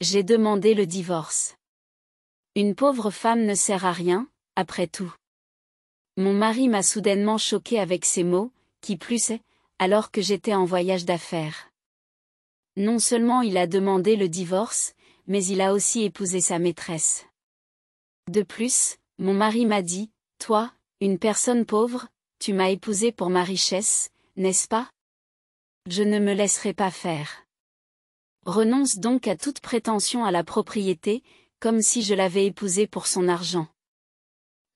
J'ai demandé le divorce. Une pauvre femme ne sert à rien, après tout. Mon mari m'a soudainement choqué avec ces mots, qui plus est, alors que j'étais en voyage d'affaires. Non seulement il a demandé le divorce, mais il a aussi épousé sa maîtresse. De plus, mon mari m'a dit, « Toi, une personne pauvre, tu m'as épousé pour ma richesse, n'est-ce pas? Je ne me laisserai pas faire. » Renonce donc à toute prétention à la propriété, comme si je l'avais épousé pour son argent.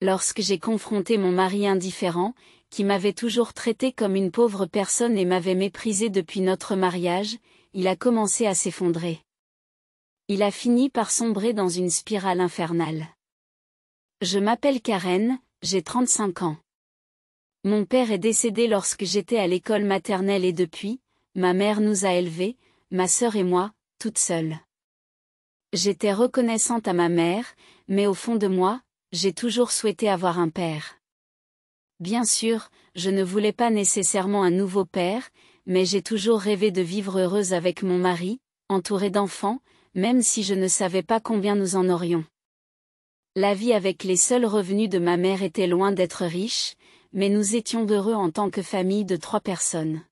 Lorsque j'ai confronté mon mari indifférent, qui m'avait toujours traité comme une pauvre personne et m'avait méprisé depuis notre mariage, il a commencé à s'effondrer. Il a fini par sombrer dans une spirale infernale. Je m'appelle Karen, j'ai 35 ans. Mon père est décédé lorsque j'étais à l'école maternelle et depuis, ma mère nous a élevés, ma sœur et moi, toutes seules. J'étais reconnaissante à ma mère, mais au fond de moi, j'ai toujours souhaité avoir un père. Bien sûr, je ne voulais pas nécessairement un nouveau père, mais j'ai toujours rêvé de vivre heureuse avec mon mari, entourée d'enfants, même si je ne savais pas combien nous en aurions. La vie avec les seuls revenus de ma mère était loin d'être riche, mais nous étions heureux en tant que famille de 3 personnes.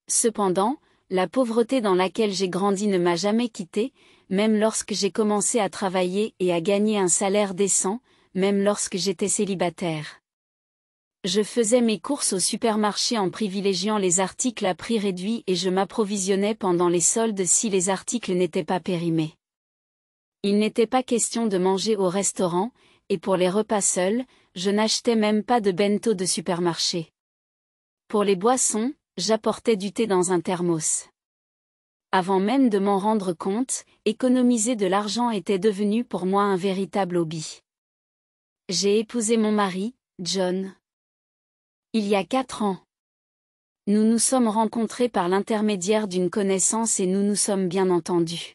Cependant, la pauvreté dans laquelle j'ai grandi ne m'a jamais quittée, même lorsque j'ai commencé à travailler et à gagner un salaire décent, même lorsque j'étais célibataire. Je faisais mes courses au supermarché en privilégiant les articles à prix réduit et je m'approvisionnais pendant les soldes si les articles n'étaient pas périmés. Il n'était pas question de manger au restaurant, et pour les repas seuls, je n'achetais même pas de bento de supermarché. Pour les boissons, j'apportais du thé dans un thermos. Avant même de m'en rendre compte, économiser de l'argent était devenu pour moi un véritable hobby. J'ai épousé mon mari, John. Il y a 4 ans. Nous nous sommes rencontrés par l'intermédiaire d'une connaissance et nous nous sommes bien entendus.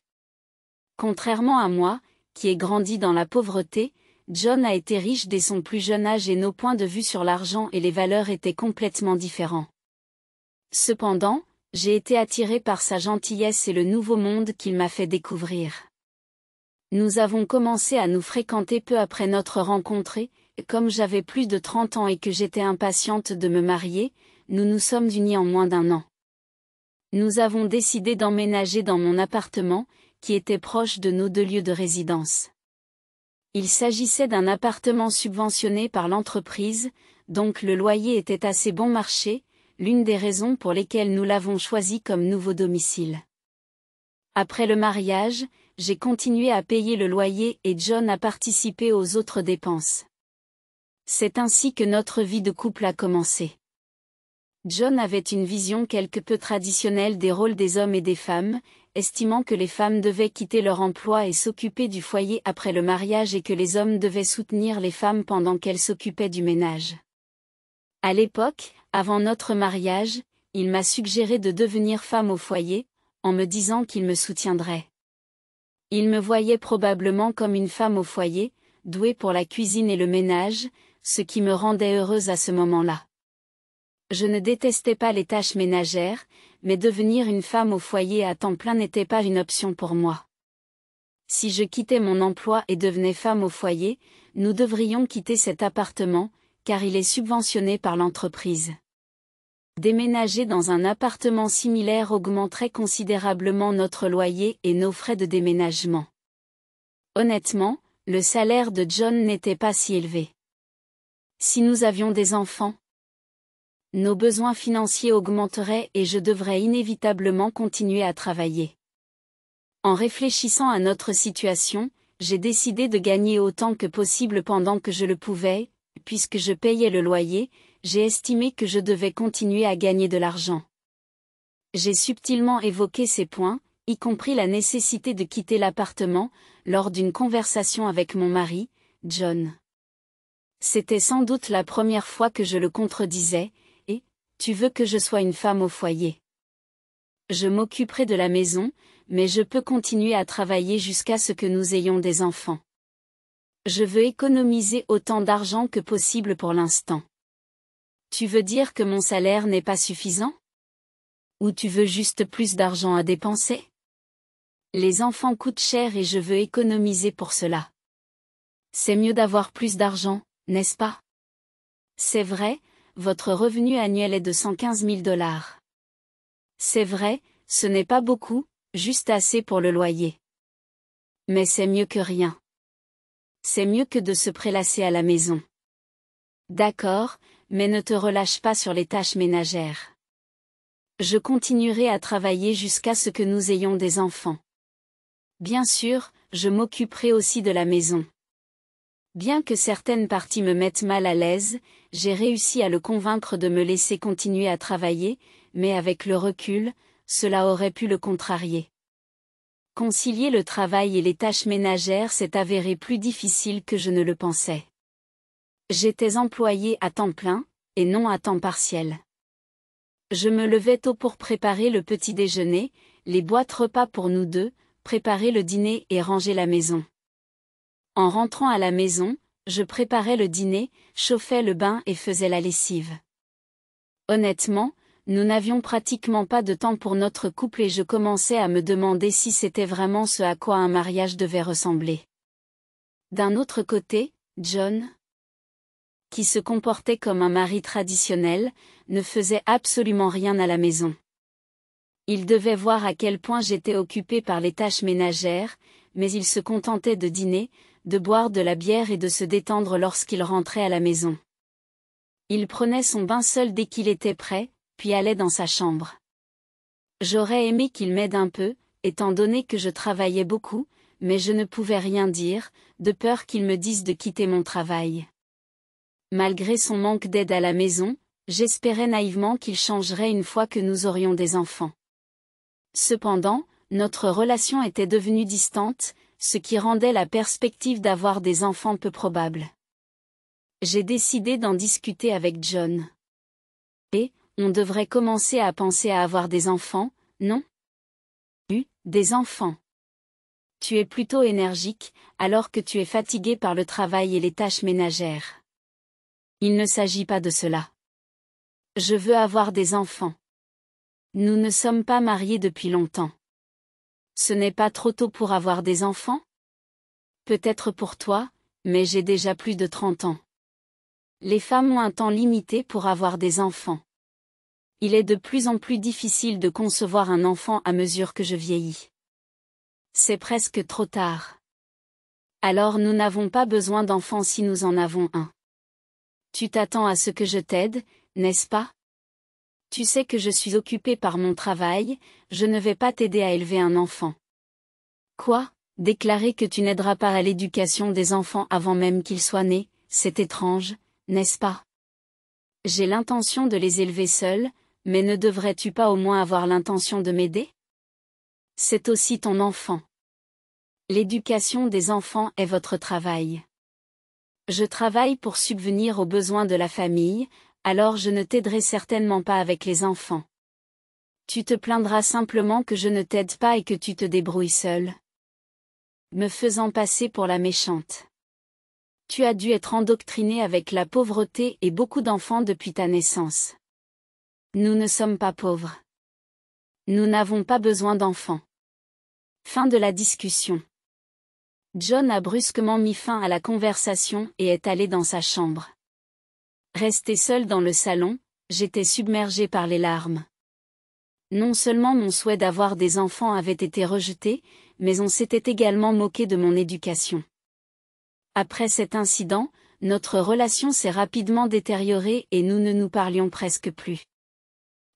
Contrairement à moi, qui ai grandi dans la pauvreté, John a été riche dès son plus jeune âge et nos points de vue sur l'argent et les valeurs étaient complètement différents. Cependant, j'ai été attirée par sa gentillesse et le nouveau monde qu'il m'a fait découvrir. Nous avons commencé à nous fréquenter peu après notre rencontre et, comme j'avais plus de 30 ans et que j'étais impatiente de me marier, nous nous sommes unis en moins d'1 an. Nous avons décidé d'emménager dans mon appartement, qui était proche de nos 2 lieux de résidence. Il s'agissait d'un appartement subventionné par l'entreprise, donc le loyer était assez bon marché, l'une des raisons pour lesquelles nous l'avons choisi comme nouveau domicile. Après le mariage, j'ai continué à payer le loyer et John a participé aux autres dépenses. C'est ainsi que notre vie de couple a commencé. John avait une vision quelque peu traditionnelle des rôles des hommes et des femmes, estimant que les femmes devaient quitter leur emploi et s'occuper du foyer après le mariage et que les hommes devaient soutenir les femmes pendant qu'elles s'occupaient du ménage. À l'époque, avant notre mariage, il m'a suggéré de devenir femme au foyer, en me disant qu'il me soutiendrait. Il me voyait probablement comme une femme au foyer, douée pour la cuisine et le ménage, ce qui me rendait heureuse à ce moment-là. Je ne détestais pas les tâches ménagères, mais devenir une femme au foyer à temps plein n'était pas une option pour moi. Si je quittais mon emploi et devenais femme au foyer, nous devrions quitter cet appartement, car il est subventionné par l'entreprise. Déménager dans un appartement similaire augmenterait considérablement notre loyer et nos frais de déménagement. Honnêtement, le salaire de John n'était pas si élevé. Si nous avions des enfants, nos besoins financiers augmenteraient et je devrais inévitablement continuer à travailler. En réfléchissant à notre situation, j'ai décidé de gagner autant que possible pendant que je le pouvais, puisque je payais le loyer, j'ai estimé que je devais continuer à gagner de l'argent. J'ai subtilement évoqué ces points, y compris la nécessité de quitter l'appartement, lors d'une conversation avec mon mari, John. C'était sans doute la première fois que je le contredisais, et « Tu veux que je sois une femme au foyer ? Je m'occuperai de la maison, mais je peux continuer à travailler jusqu'à ce que nous ayons des enfants. Je veux économiser autant d'argent que possible pour l'instant. Tu veux dire que mon salaire n'est pas suffisant ? Ou tu veux juste plus d'argent à dépenser ? Les enfants coûtent cher et je veux économiser pour cela. C'est mieux d'avoir plus d'argent, n'est-ce pas? C'est vrai, votre revenu annuel est de 115 000 $. C'est vrai, ce n'est pas beaucoup, juste assez pour le loyer. Mais c'est mieux que rien. C'est mieux que de se prélasser à la maison. D'accord, mais ne te relâche pas sur les tâches ménagères. Je continuerai à travailler jusqu'à ce que nous ayons des enfants. Bien sûr, je m'occuperai aussi de la maison. Bien que certaines parties me mettent mal à l'aise, j'ai réussi à le convaincre de me laisser continuer à travailler, mais avec le recul, cela aurait pu le contrarier. Concilier le travail et les tâches ménagères s'est avéré plus difficile que je ne le pensais. J'étais employée à temps plein, et non à temps partiel. Je me levais tôt pour préparer le petit déjeuner, les boîtes repas pour nous deux, préparer le dîner et ranger la maison. En rentrant à la maison, je préparais le dîner, chauffais le bain et faisais la lessive. Honnêtement, nous n'avions pratiquement pas de temps pour notre couple et je commençais à me demander si c'était vraiment ce à quoi un mariage devait ressembler. D'un autre côté, John, qui se comportait comme un mari traditionnel, ne faisait absolument rien à la maison. Il devait voir à quel point j'étais occupée par les tâches ménagères, mais il se contentait de dîner, de boire de la bière et de se détendre lorsqu'il rentrait à la maison. Il prenait son bain seul dès qu'il était prêt, puis allait dans sa chambre. J'aurais aimé qu'il m'aide un peu, étant donné que je travaillais beaucoup, mais je ne pouvais rien dire, de peur qu'il me dise de quitter mon travail. Malgré son manque d'aide à la maison, j'espérais naïvement qu'il changerait une fois que nous aurions des enfants. Cependant, notre relation était devenue distante, ce qui rendait la perspective d'avoir des enfants peu probable. J'ai décidé d'en discuter avec John. Et, on devrait commencer à penser à avoir des enfants, non? Des enfants. Tu es plutôt énergique, alors que tu es fatigué par le travail et les tâches ménagères. Il ne s'agit pas de cela. Je veux avoir des enfants. Nous ne sommes pas mariés depuis longtemps. Ce n'est pas trop tôt pour avoir des enfants? Peut-être pour toi, mais j'ai déjà plus de 30 ans. Les femmes ont un temps limité pour avoir des enfants. Il est de plus en plus difficile de concevoir un enfant à mesure que je vieillis. C'est presque trop tard. Alors nous n'avons pas besoin d'enfants si nous en avons un. Tu t'attends à ce que je t'aide, n'est-ce pas? Tu sais que je suis occupée par mon travail, je ne vais pas t'aider à élever un enfant. Quoi? Déclarer que tu n'aideras pas à l'éducation des enfants avant même qu'ils soient nés, c'est étrange, n'est-ce pas? J'ai l'intention de les élever seuls, mais ne devrais-tu pas au moins avoir l'intention de m'aider? C'est aussi ton enfant. L'éducation des enfants est votre travail. Je travaille pour subvenir aux besoins de la famille, alors je ne t'aiderai certainement pas avec les enfants. Tu te plaindras simplement que je ne t'aide pas et que tu te débrouilles seul. Me faisant passer pour la méchante. Tu as dû être endoctriné avec la pauvreté et beaucoup d'enfants depuis ta naissance. Nous ne sommes pas pauvres. Nous n'avons pas besoin d'enfants. Fin de la discussion. John a brusquement mis fin à la conversation et est allé dans sa chambre. Resté seul dans le salon, j'étais submergée par les larmes. Non seulement mon souhait d'avoir des enfants avait été rejeté, mais on s'était également moqué de mon éducation. Après cet incident, notre relation s'est rapidement détériorée et nous ne nous parlions presque plus.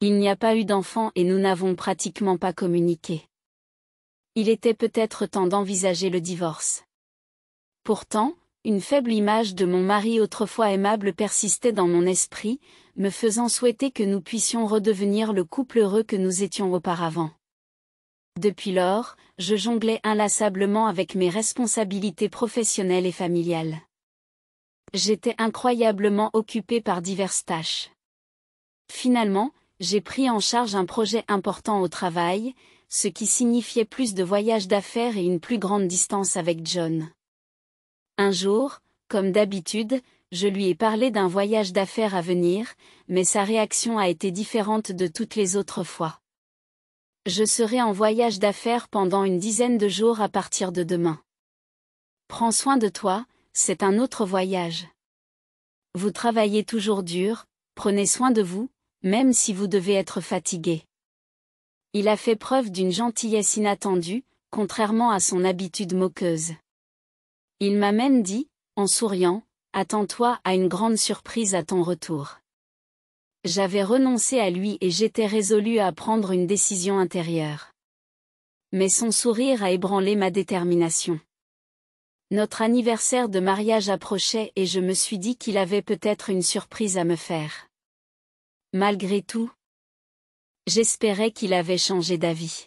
Il n'y a pas eu d'enfants et nous n'avons pratiquement pas communiqué. Il était peut-être temps d'envisager le divorce. Pourtant, une faible image de mon mari autrefois aimable persistait dans mon esprit, me faisant souhaiter que nous puissions redevenir le couple heureux que nous étions auparavant. Depuis lors, je jonglais inlassablement avec mes responsabilités professionnelles et familiales. J'étais incroyablement occupée par diverses tâches. Finalement, j'ai pris en charge un projet important au travail, ce qui signifiait plus de voyages d'affaires et une plus grande distance avec John. Un jour, comme d'habitude, je lui ai parlé d'un voyage d'affaires à venir, mais sa réaction a été différente de toutes les autres fois. Je serai en voyage d'affaires pendant une dizaine de jours à partir de demain. Prends soin de toi, c'est un autre voyage. Vous travaillez toujours dur, prenez soin de vous, même si vous devez être fatigué. Il a fait preuve d'une gentillesse inattendue, contrairement à son habitude moqueuse. Il m'a même dit, en souriant, « Attends-toi à une grande surprise à ton retour. » J'avais renoncé à lui et j'étais résolu à prendre une décision intérieure. Mais son sourire a ébranlé ma détermination. Notre anniversaire de mariage approchait et je me suis dit qu'il avait peut-être une surprise à me faire. Malgré tout, j'espérais qu'il avait changé d'avis.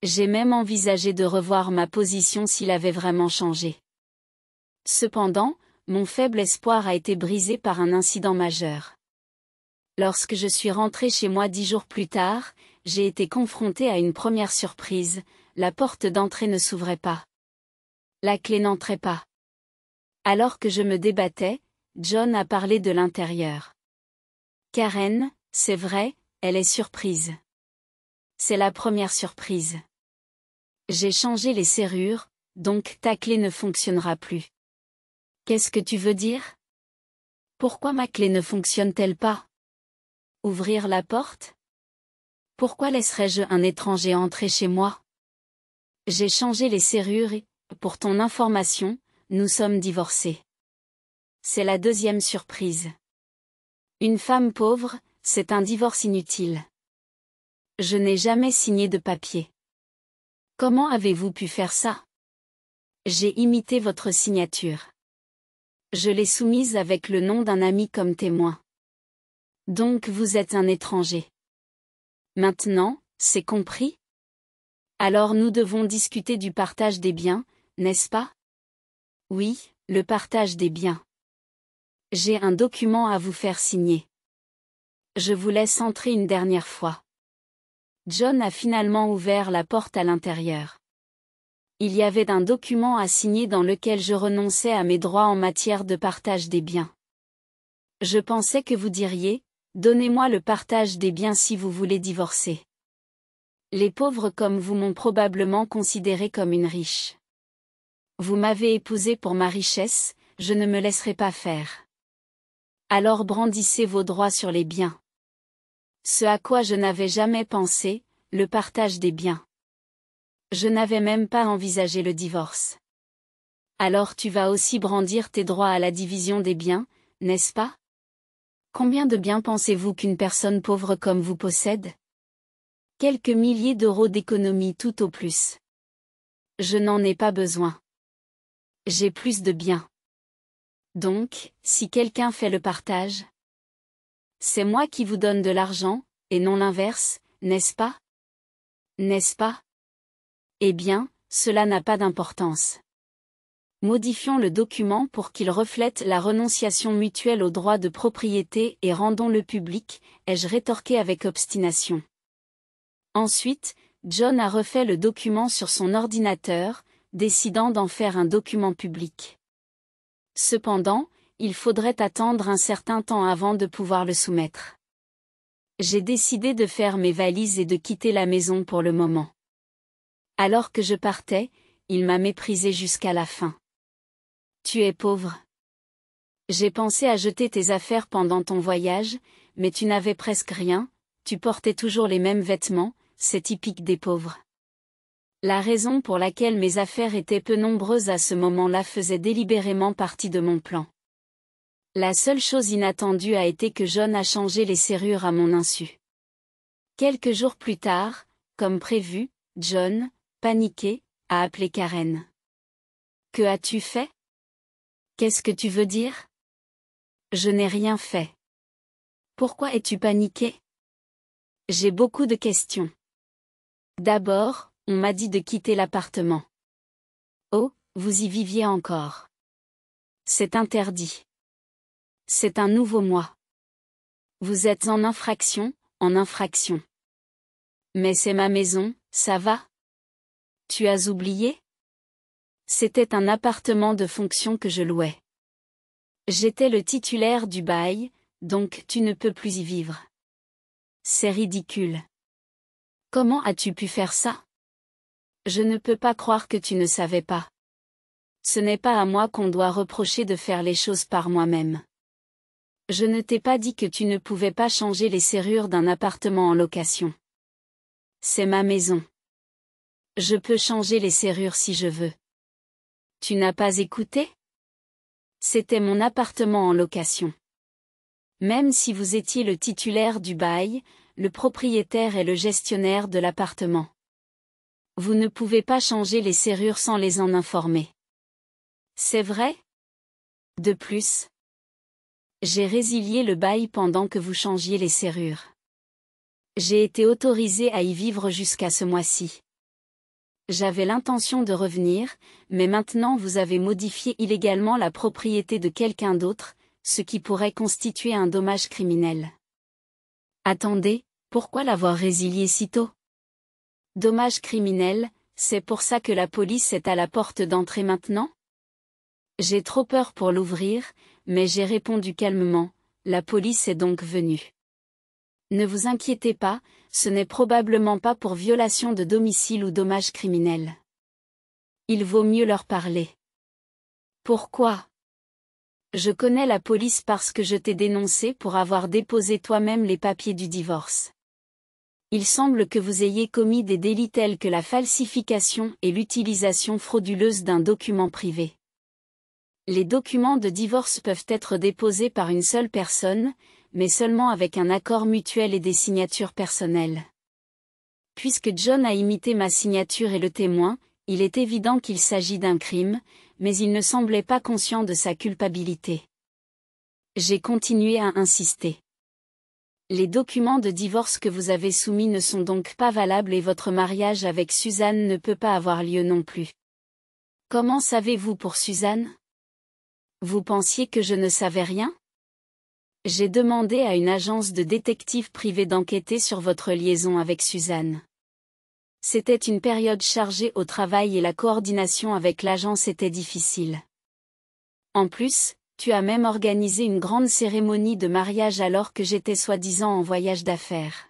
J'ai même envisagé de revoir ma position s'il avait vraiment changé. Cependant, mon faible espoir a été brisé par un incident majeur. Lorsque je suis rentré chez moi 10 jours plus tard, j'ai été confronté à une première surprise, la porte d'entrée ne s'ouvrait pas. La clé n'entrait pas. Alors que je me débattais, John a parlé de l'intérieur. Karen, c'est vrai, elle est surprise. C'est la première surprise. J'ai changé les serrures, donc ta clé ne fonctionnera plus. Qu'est-ce que tu veux dire? Pourquoi ma clé ne fonctionne-t-elle pas? Ouvrir la porte? Pourquoi laisserais-je un étranger entrer chez moi? J'ai changé les serrures et, pour ton information, nous sommes divorcés. C'est la deuxième surprise. Une femme pauvre, c'est un divorce inutile. Je n'ai jamais signé de papier. Comment avez-vous pu faire ça? J'ai imité votre signature. Je l'ai soumise avec le nom d'un ami comme témoin. Donc vous êtes un étranger. Maintenant, c'est compris? Alors nous devons discuter du partage des biens, n'est-ce pas? Oui, le partage des biens. J'ai un document à vous faire signer. Je vous laisse entrer une dernière fois. John a finalement ouvert la porte à l'intérieur. Il y avait un document à signer dans lequel je renonçais à mes droits en matière de partage des biens. Je pensais que vous diriez, donnez-moi le partage des biens si vous voulez divorcer. Les pauvres comme vous m'ont probablement considéré comme une riche. Vous m'avez épousé pour ma richesse, je ne me laisserai pas faire. Alors brandissez vos droits sur les biens. Ce à quoi je n'avais jamais pensé, le partage des biens. Je n'avais même pas envisagé le divorce. Alors tu vas aussi brandir tes droits à la division des biens, n'est-ce pas? Combien de biens pensez-vous qu'une personne pauvre comme vous possède? Quelques milliers d'euros d'économie tout au plus. Je n'en ai pas besoin. J'ai plus de biens. Donc, si quelqu'un fait le partage, c'est moi qui vous donne de l'argent, et non l'inverse, n'est-ce pas? N'est-ce pas? Eh bien, cela n'a pas d'importance. Modifions le document pour qu'il reflète la renonciation mutuelle aux droits de propriété et rendons-le public, ai-je rétorqué avec obstination. Ensuite, John a refait le document sur son ordinateur, décidant d'en faire un document public. Cependant, il faudrait attendre un certain temps avant de pouvoir le soumettre. J'ai décidé de faire mes valises et de quitter la maison pour le moment. Alors que je partais, il m'a méprisé jusqu'à la fin. Tu es pauvre. J'ai pensé à jeter tes affaires pendant ton voyage, mais tu n'avais presque rien, tu portais toujours les mêmes vêtements, c'est typique des pauvres. La raison pour laquelle mes affaires étaient peu nombreuses à ce moment-là faisait délibérément partie de mon plan. La seule chose inattendue a été que John a changé les serrures à mon insu. Quelques jours plus tard, comme prévu, John, paniqué, a appelé Karen. Que as-tu fait? Qu'est-ce que tu veux dire? Je n'ai rien fait. Pourquoi es-tu paniqué? J'ai beaucoup de questions. D'abord, on m'a dit de quitter l'appartement. Oh, vous y viviez encore. C'est interdit. C'est un nouveau mois. Vous êtes en infraction, en infraction. Mais c'est ma maison, ça va? Tu as oublié? C'était un appartement de fonction que je louais. J'étais le titulaire du bail, donc tu ne peux plus y vivre. C'est ridicule. Comment as-tu pu faire ça? Je ne peux pas croire que tu ne savais pas. Ce n'est pas à moi qu'on doit reprocher de faire les choses par moi-même. Je ne t'ai pas dit que tu ne pouvais pas changer les serrures d'un appartement en location. C'est ma maison. Je peux changer les serrures si je veux. Tu n'as pas écouté? C'était mon appartement en location. Même si vous étiez le titulaire du bail, le propriétaire est le gestionnaire de l'appartement. Vous ne pouvez pas changer les serrures sans les en informer. C'est vrai? De plus, j'ai résilié le bail pendant que vous changiez les serrures. J'ai été autorisé à y vivre jusqu'à ce mois-ci. J'avais l'intention de revenir, mais maintenant vous avez modifié illégalement la propriété de quelqu'un d'autre, ce qui pourrait constituer un dommage criminel. Attendez, pourquoi l'avoir résilié si tôt? Dommage criminel, c'est pour ça que la police est à la porte d'entrée maintenant? J'ai trop peur pour l'ouvrir, mais j'ai répondu calmement, la police est donc venue. Ne vous inquiétez pas, ce n'est probablement pas pour violation de domicile ou dommage criminel. Il vaut mieux leur parler. Pourquoi? Je connais la police parce que je t'ai dénoncé pour avoir déposé toi-même les papiers du divorce. Il semble que vous ayez commis des délits tels que la falsification et l'utilisation frauduleuse d'un document privé. Les documents de divorce peuvent être déposés par une seule personne, mais seulement avec un accord mutuel et des signatures personnelles. Puisque John a imité ma signature et le témoin, il est évident qu'il s'agit d'un crime, mais il ne semblait pas conscient de sa culpabilité. J'ai continué à insister. Les documents de divorce que vous avez soumis ne sont donc pas valables et votre mariage avec Suzanne ne peut pas avoir lieu non plus. Comment savez-vous pour Suzanne? Vous pensiez que je ne savais rien? J'ai demandé à une agence de détectives privés d'enquêter sur votre liaison avec Suzanne. C'était une période chargée au travail et la coordination avec l'agence était difficile. En plus, tu as même organisé une grande cérémonie de mariage alors que j'étais soi-disant en voyage d'affaires.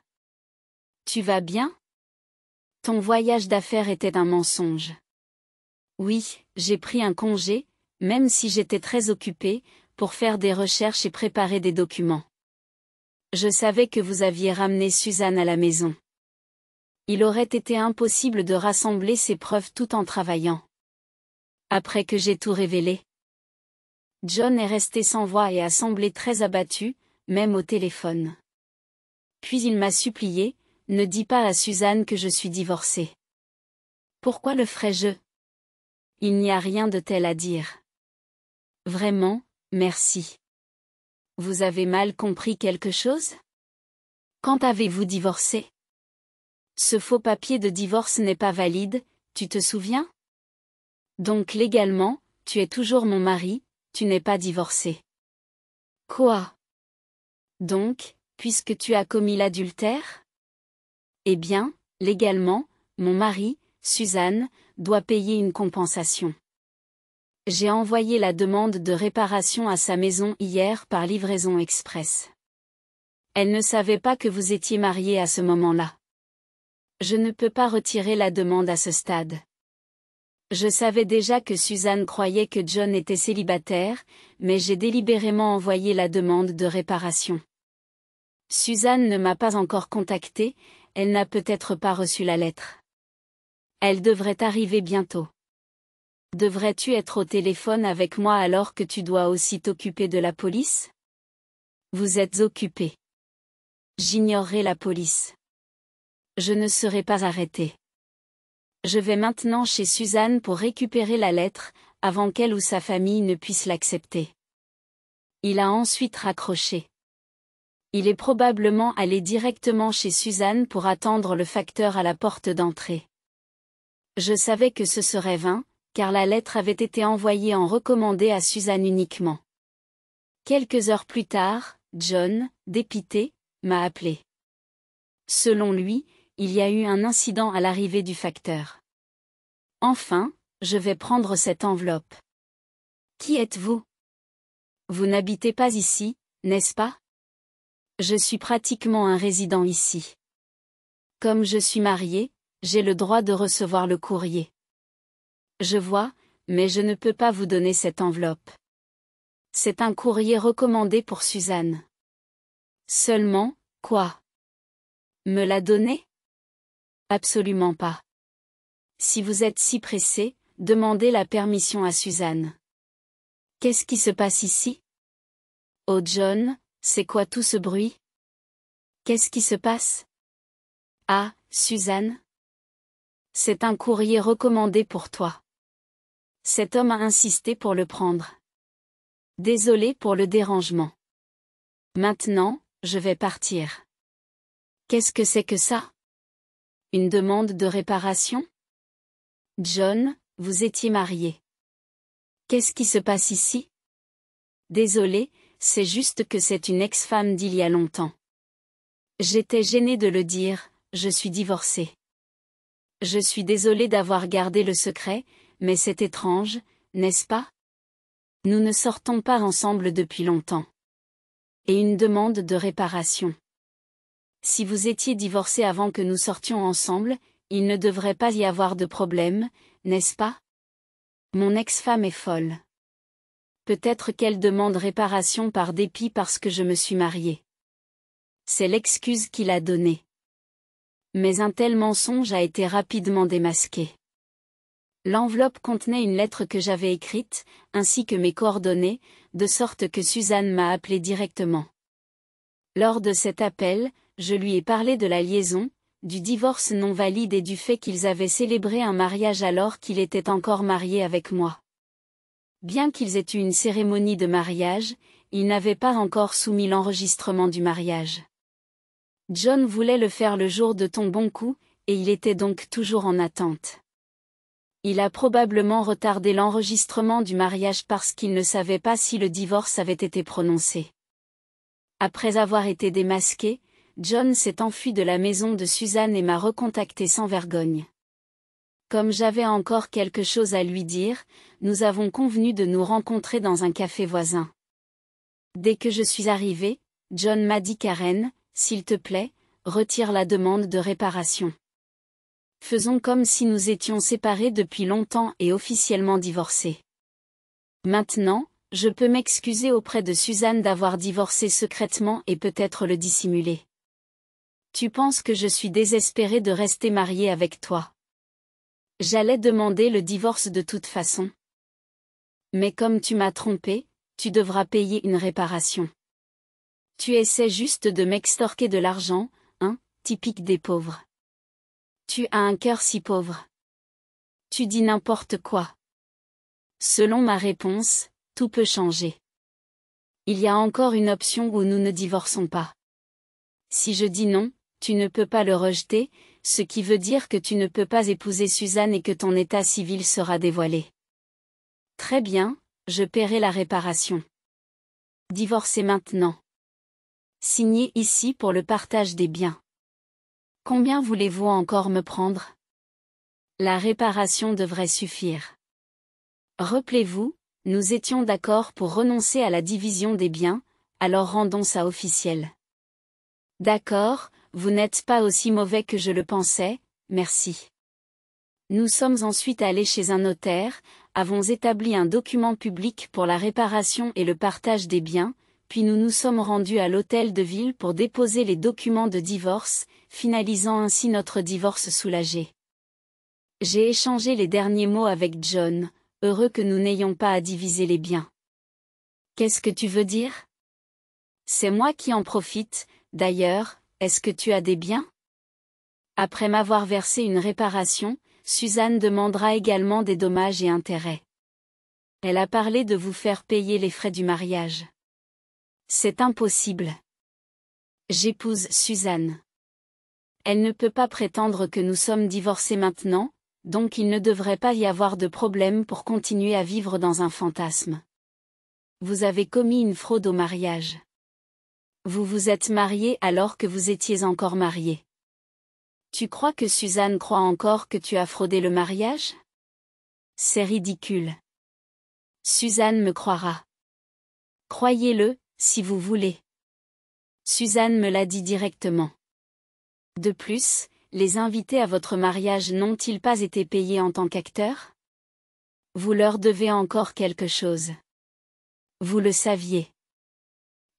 Tu vas bien? Ton voyage d'affaires était un mensonge. Oui, j'ai pris un congé, même si j'étais très occupée, pour faire des recherches et préparer des documents. Je savais que vous aviez ramené Suzanne à la maison. Il aurait été impossible de rassembler ces preuves tout en travaillant. Après que j'ai tout révélé. John est resté sans voix et a semblé très abattu, même au téléphone. Puis il m'a supplié, ne dis pas à Suzanne que je suis divorcée. Pourquoi le ferais-je? Il n'y a rien de tel à dire. Vraiment, merci. Vous avez mal compris quelque chose? Quand avez-vous divorcé? Ce faux papier de divorce n'est pas valide, tu te souviens? Donc légalement, tu es toujours mon mari, tu n'es pas divorcé. Quoi? Donc, puisque tu as commis l'adultère? Eh bien, légalement, mon mari, Suzanne, doit payer une compensation. J'ai envoyé la demande de réparation à sa maison hier par livraison express. Elle ne savait pas que vous étiez mariés à ce moment-là. Je ne peux pas retirer la demande à ce stade. Je savais déjà que Suzanne croyait que John était célibataire, mais j'ai délibérément envoyé la demande de réparation. Suzanne ne m'a pas encore contactée, elle n'a peut-être pas reçu la lettre. Elle devrait arriver bientôt. Devrais-tu être au téléphone avec moi alors que tu dois aussi t'occuper de la police? Vous êtes occupé. J'ignorerai la police. Je ne serai pas arrêté. Je vais maintenant chez Suzanne pour récupérer la lettre, avant qu'elle ou sa famille ne puissent l'accepter. Il a ensuite raccroché. Il est probablement allé directement chez Suzanne pour attendre le facteur à la porte d'entrée. Je savais que ce serait vain, car la lettre avait été envoyée en recommandé à Suzanne uniquement. Quelques heures plus tard, John, dépité, m'a appelé. Selon lui, il y a eu un incident à l'arrivée du facteur. Enfin, je vais prendre cette enveloppe. Qui êtes-vous? Vous n'habitez pas ici, n'est-ce pas? Je suis pratiquement un résident ici. Comme je suis mariée, j'ai le droit de recevoir le courrier. Je vois, mais je ne peux pas vous donner cette enveloppe. C'est un courrier recommandé pour Suzanne. Seulement, quoi? Me la donner? Absolument pas. Si vous êtes si pressé, demandez la permission à Suzanne. Qu'est-ce qui se passe ici? Oh John, c'est quoi tout ce bruit? Qu'est-ce qui se passe? Ah, Suzanne? C'est un courrier recommandé pour toi. Cet homme a insisté pour le prendre. Désolé pour le dérangement. Maintenant, je vais partir. Qu'est-ce que c'est que ça? Une demande de réparation? John, vous étiez marié. Qu'est-ce qui se passe ici? Désolé, c'est juste que c'est une ex-femme d'il y a longtemps. J'étais gênée de le dire, je suis divorcée. Je suis désolée d'avoir gardé le secret, mais c'est étrange, n'est-ce pas? Nous ne sortons pas ensemble depuis longtemps. Et une demande de réparation. Si vous étiez divorcé avant que nous sortions ensemble, il ne devrait pas y avoir de problème, n'est-ce pas? Mon ex-femme est folle. Peut-être qu'elle demande réparation par dépit parce que je me suis mariée. C'est l'excuse qu'il a donnée. Mais un tel mensonge a été rapidement démasqué. L'enveloppe contenait une lettre que j'avais écrite, ainsi que mes coordonnées, de sorte que Suzanne m'a appelé directement. Lors de cet appel, je lui ai parlé de la liaison, du divorce non valide et du fait qu'ils avaient célébré un mariage alors qu'il était encore marié avec moi. Bien qu'ils aient eu une cérémonie de mariage, ils n'avaient pas encore soumis l'enregistrement du mariage. John voulait le faire le jour de ton bon coup, et il était donc toujours en attente. Il a probablement retardé l'enregistrement du mariage parce qu'il ne savait pas si le divorce avait été prononcé. Après avoir été démasqué, John s'est enfui de la maison de Suzanne et m'a recontacté sans vergogne. Comme j'avais encore quelque chose à lui dire, nous avons convenu de nous rencontrer dans un café voisin. Dès que je suis arrivée, John m'a dit Karen, s'il te plaît, retire la demande de réparation. Faisons comme si nous étions séparés depuis longtemps et officiellement divorcés. Maintenant, je peux m'excuser auprès de Suzanne d'avoir divorcé secrètement et peut-être le dissimuler. Tu penses que je suis désespérée de rester mariée avec toi? J'allais demander le divorce de toute façon. Mais comme tu m'as trompée, tu devras payer une réparation. Tu essaies juste de m'extorquer de l'argent, hein, typique des pauvres. Tu as un cœur si pauvre. Tu dis n'importe quoi. Selon ma réponse, tout peut changer. Il y a encore une option où nous ne divorçons pas. Si je dis non, tu ne peux pas le rejeter, ce qui veut dire que tu ne peux pas épouser Suzanne et que ton état civil sera dévoilé. Très bien, je paierai la réparation. Divorcez maintenant. Signez ici pour le partage des biens. Combien voulez-vous encore me prendre? La réparation devrait suffire. Rappelez-vous, nous étions d'accord pour renoncer à la division des biens, alors rendons ça officiel. D'accord, vous n'êtes pas aussi mauvais que je le pensais, merci. Nous sommes ensuite allés chez un notaire, avons établi un document public pour la réparation et le partage des biens, puis nous nous sommes rendus à l'hôtel de ville pour déposer les documents de divorce, finalisant ainsi notre divorce soulagé. J'ai échangé les derniers mots avec John, heureux que nous n'ayons pas à diviser les biens. Qu'est-ce que tu veux dire? C'est moi qui en profite, d'ailleurs, est-ce que tu as des biens? Après m'avoir versé une réparation, Suzanne demandera également des dommages et intérêts. Elle a parlé de vous faire payer les frais du mariage. C'est impossible. J'épouse Suzanne. Elle ne peut pas prétendre que nous sommes divorcés maintenant, donc il ne devrait pas y avoir de problème pour continuer à vivre dans un fantasme. Vous avez commis une fraude au mariage. Vous vous êtes marié alors que vous étiez encore marié. Tu crois que Suzanne croit encore que tu as fraudé le mariage? C'est ridicule. Suzanne me croira. Croyez-le, si vous voulez. Suzanne me l'a dit directement. De plus, les invités à votre mariage n'ont-ils pas été payés en tant qu'acteurs? Vous leur devez encore quelque chose. Vous le saviez.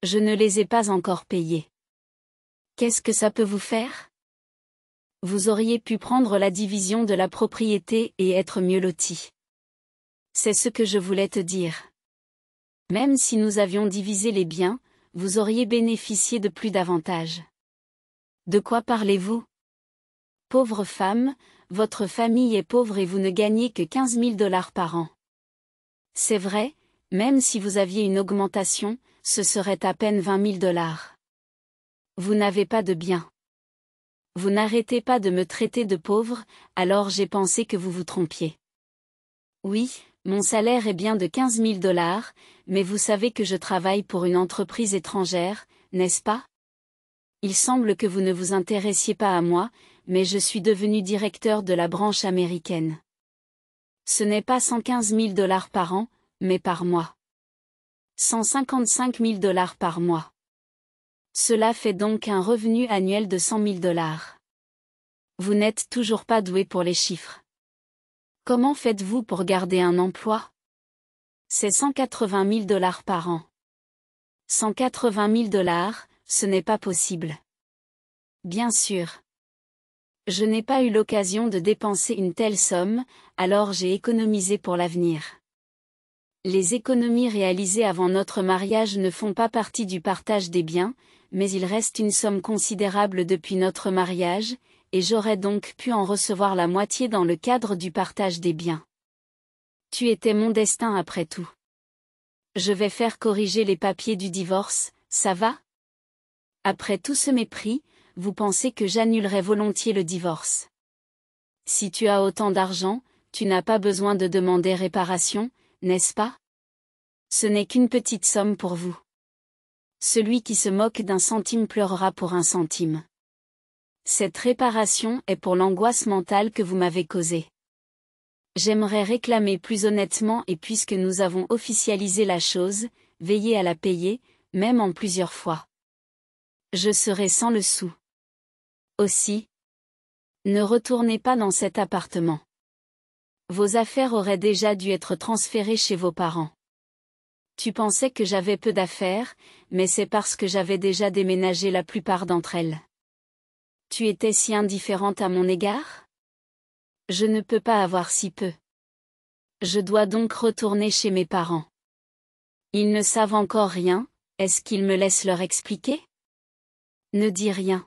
Je ne les ai pas encore payés. Qu'est-ce que ça peut vous faire? Vous auriez pu prendre la division de la propriété et être mieux lotis. C'est ce que je voulais te dire. Même si nous avions divisé les biens, vous auriez bénéficié de plus d'avantages. De quoi parlez-vous? Pauvre femme, votre famille est pauvre et vous ne gagnez que 15 000 $ par an. C'est vrai, même si vous aviez une augmentation, ce serait à peine 20 000 $. Vous n'avez pas de biens. Vous n'arrêtez pas de me traiter de pauvre, alors j'ai pensé que vous vous trompiez. Oui, mon salaire est bien de 15 000 $, mais vous savez que je travaille pour une entreprise étrangère, n'est-ce pas? Il semble que vous ne vous intéressiez pas à moi, mais je suis devenu directeur de la branche américaine. Ce n'est pas 115 000 $ par an, mais par mois. 155 000 $ par mois. Cela fait donc un revenu annuel de 100 000 $. Vous n'êtes toujours pas doué pour les chiffres. Comment faites-vous pour garder un emploi? C'est 180 000 $ par an. 180 000 $, ce n'est pas possible. Bien sûr. Je n'ai pas eu l'occasion de dépenser une telle somme, alors j'ai économisé pour l'avenir. Les économies réalisées avant notre mariage ne font pas partie du partage des biens, mais il reste une somme considérable depuis notre mariage, et j'aurais donc pu en recevoir la moitié dans le cadre du partage des biens. Tu étais mon destin après tout. Je vais faire corriger les papiers du divorce, ça va? Après tout ce mépris, vous pensez que j'annulerais volontiers le divorce. Si tu as autant d'argent, tu n'as pas besoin de demander réparation, n'est-ce pas? Ce n'est qu'une petite somme pour vous. Celui qui se moque d'un centime pleurera pour un centime. Cette réparation est pour l'angoisse mentale que vous m'avez causée. J'aimerais réclamer plus honnêtement et puisque nous avons officialisé la chose, veillez à la payer, même en plusieurs fois. Je serai sans le sou. Aussi, ne retournez pas dans cet appartement. Vos affaires auraient déjà dû être transférées chez vos parents. Tu pensais que j'avais peu d'affaires, mais c'est parce que j'avais déjà déménagé la plupart d'entre elles. Tu étais si indifférente à mon égard? Je ne peux pas avoir si peu. Je dois donc retourner chez mes parents. Ils ne savent encore rien, est-ce qu'ils me laissent leur expliquer? Ne dis rien.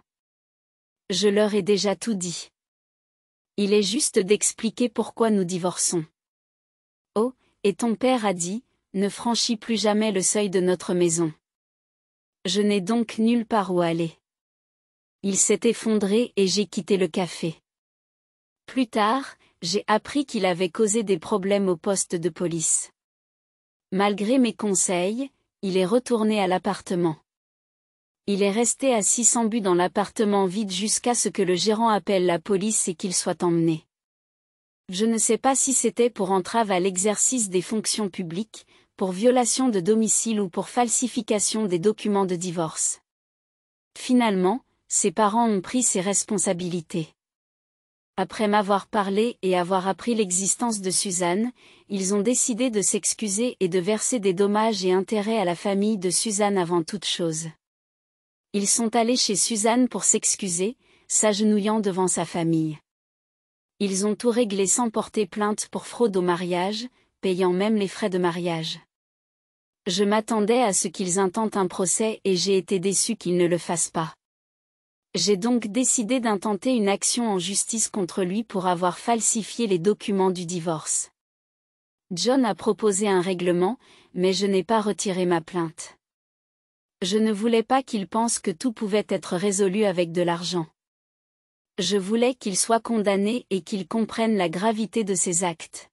Je leur ai déjà tout dit. Il est juste d'expliquer pourquoi nous divorçons. Oh, et ton père a dit, ne franchis plus jamais le seuil de notre maison. Je n'ai donc nulle part où aller. Il s'est effondré et j'ai quitté le café. Plus tard, j'ai appris qu'il avait causé des problèmes au poste de police. Malgré mes conseils, il est retourné à l'appartement. Il est resté assis sans but dans l'appartement vide jusqu'à ce que le gérant appelle la police et qu'il soit emmené. Je ne sais pas si c'était pour entrave à l'exercice des fonctions publiques, pour violation de domicile ou pour falsification des documents de divorce. Finalement, ses parents ont pris ses responsabilités. Après m'avoir parlé et avoir appris l'existence de Suzanne, ils ont décidé de s'excuser et de verser des dommages et intérêts à la famille de Suzanne avant toute chose. Ils sont allés chez Suzanne pour s'excuser, s'agenouillant devant sa famille. Ils ont tout réglé sans porter plainte pour fraude au mariage, payant même les frais de mariage. Je m'attendais à ce qu'ils intentent un procès et j'ai été déçu qu'ils ne le fassent pas. J'ai donc décidé d'intenter une action en justice contre lui pour avoir falsifié les documents du divorce. John a proposé un règlement, mais je n'ai pas retiré ma plainte. Je ne voulais pas qu'il pense que tout pouvait être résolu avec de l'argent. Je voulais qu'il soit condamné et qu'il comprenne la gravité de ses actes.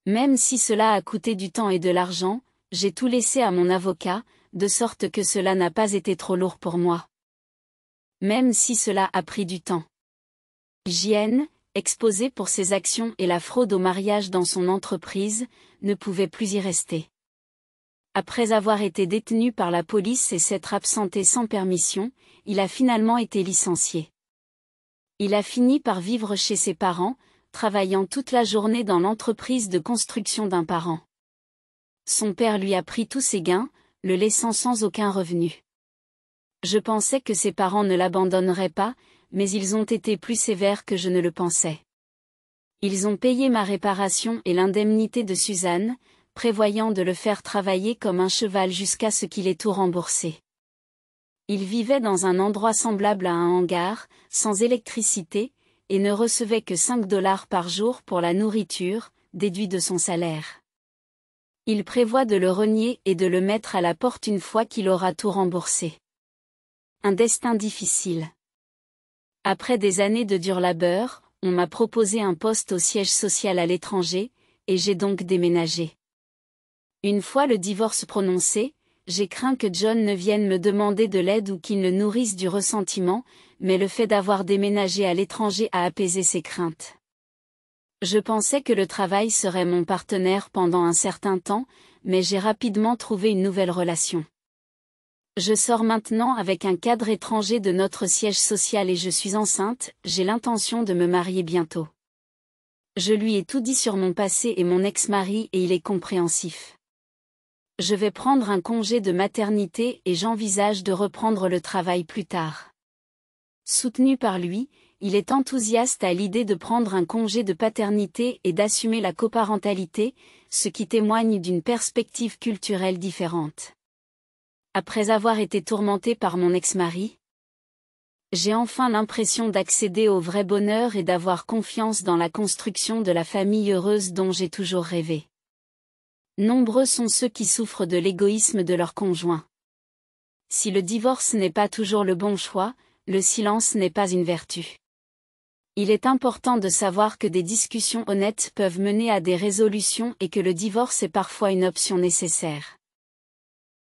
Même si cela a coûté du temps et de l'argent, j'ai tout laissé à mon avocat, de sorte que cela n'a pas été trop lourd pour moi. Même si cela a pris du temps. JN, exposé pour ses actions et la fraude au mariage dans son entreprise, ne pouvait plus y rester. Après avoir été détenu par la police et s'être absenté sans permission, il a finalement été licencié. Il a fini par vivre chez ses parents, travaillant toute la journée dans l'entreprise de construction d'un parent. Son père lui a pris tous ses gains, le laissant sans aucun revenu. Je pensais que ses parents ne l'abandonneraient pas, mais ils ont été plus sévères que je ne le pensais. Ils ont payé ma réparation et l'indemnité de Suzanne, prévoyant de le faire travailler comme un cheval jusqu'à ce qu'il ait tout remboursé. Il vivait dans un endroit semblable à un hangar, sans électricité, et ne recevait que 5 $ par jour pour la nourriture, déduit de son salaire. Il prévoit de le renier et de le mettre à la porte une fois qu'il aura tout remboursé. Un destin difficile. Après des années de dur labeur, on m'a proposé un poste au siège social à l'étranger, et j'ai donc déménagé. Une fois le divorce prononcé, j'ai craint que John ne vienne me demander de l'aide ou qu'il ne nourrisse du ressentiment, mais le fait d'avoir déménagé à l'étranger a apaisé ses craintes. Je pensais que le travail serait mon partenaire pendant un certain temps, mais j'ai rapidement trouvé une nouvelle relation. Je sors maintenant avec un cadre étranger de notre siège social et je suis enceinte, j'ai l'intention de me marier bientôt. Je lui ai tout dit sur mon passé et mon ex-mari et il est compréhensif. Je vais prendre un congé de maternité et j'envisage de reprendre le travail plus tard. Soutenu par lui, il est enthousiaste à l'idée de prendre un congé de paternité et d'assumer la coparentalité, ce qui témoigne d'une perspective culturelle différente. Après avoir été tourmentée par mon ex-mari, j'ai enfin l'impression d'accéder au vrai bonheur et d'avoir confiance dans la construction de la famille heureuse dont j'ai toujours rêvé. Nombreux sont ceux qui souffrent de l'égoïsme de leur conjoint. Si le divorce n'est pas toujours le bon choix, le silence n'est pas une vertu. Il est important de savoir que des discussions honnêtes peuvent mener à des résolutions et que le divorce est parfois une option nécessaire.